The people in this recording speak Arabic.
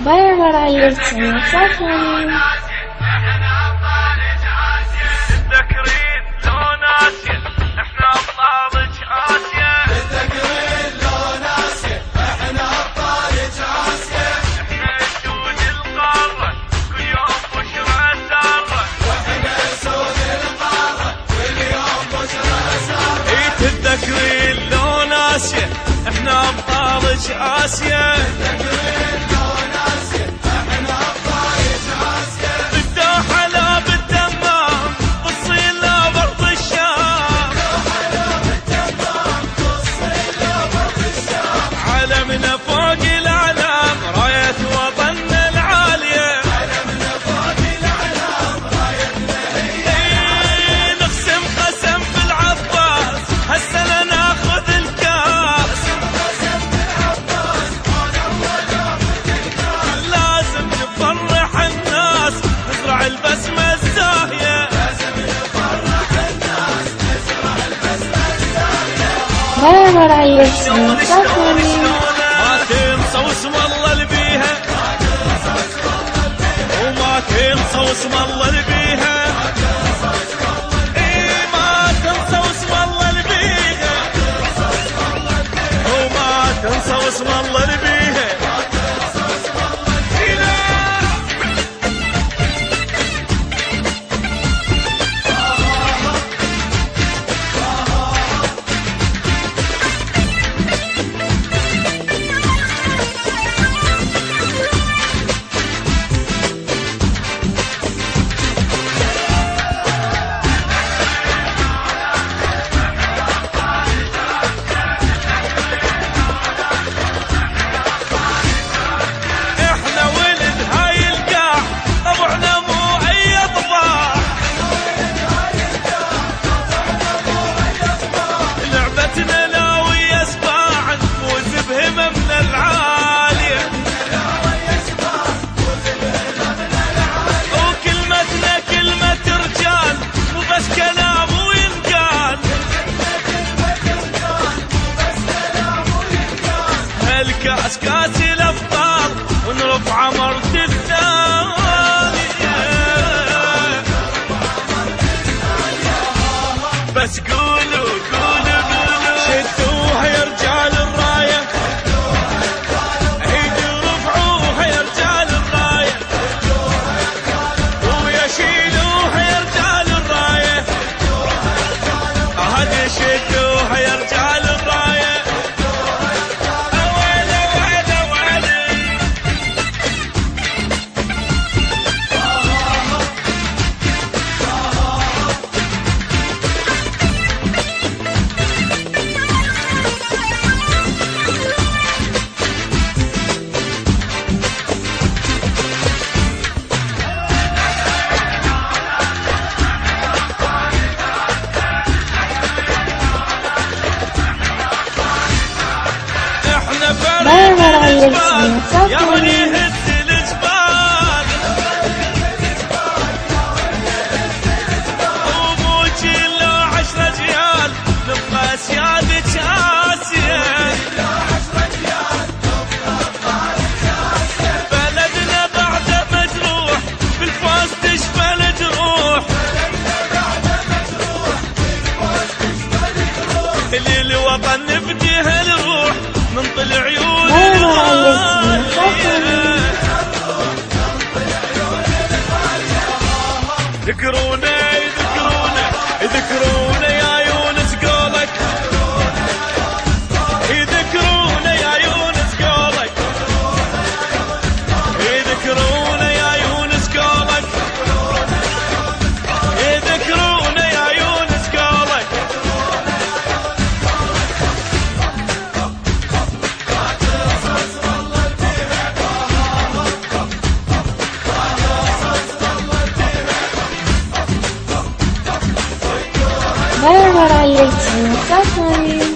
Merhaba ailesini sakın. تذكرين لون آسيا احنا ابطال آسيا. بالدوحة لا بالدمام بالصين لا برض الشام. علمنا فوق الأعلام راية وطننا العالية. نقسم قسم بالعباس هسه ناخذ الكاس. لازم نفرح الناس نزرع البسمة الزاهية. Merhaba ailesini sakın. ما تنسى واسم الله اللي بيها وما تنسى واسم الله اللي بيها. اي ما تنسى واسم الله اللي بيها وما تنسى واسم الله اللي بيها. الكاس كاس الابطال ونرفع مرت الثانية. بس قولوا قولوا قولوا شدوها يا رجال الراية. ايدوا رفعوها يا رجال الراية ويا شيلوها يا رجال الراية. هذه شدوها يا رجال الراية. Merhaba ailesini sakın. يهز الجبال وابوجي لو 10 جيال نبقى سيادة آسيا. بلدنا بعده مجروح بالفاس تشفى الجروح. للوطن نفديها الروح ننطل عيون. ذكرونا يذكرونا يذكرونا يا يونس قولك. يذكرونا يا يونس قولك. يذكرونا يا يونس قولك. يذكرونا يا يونس قولك. Merhaba ailesini sakın.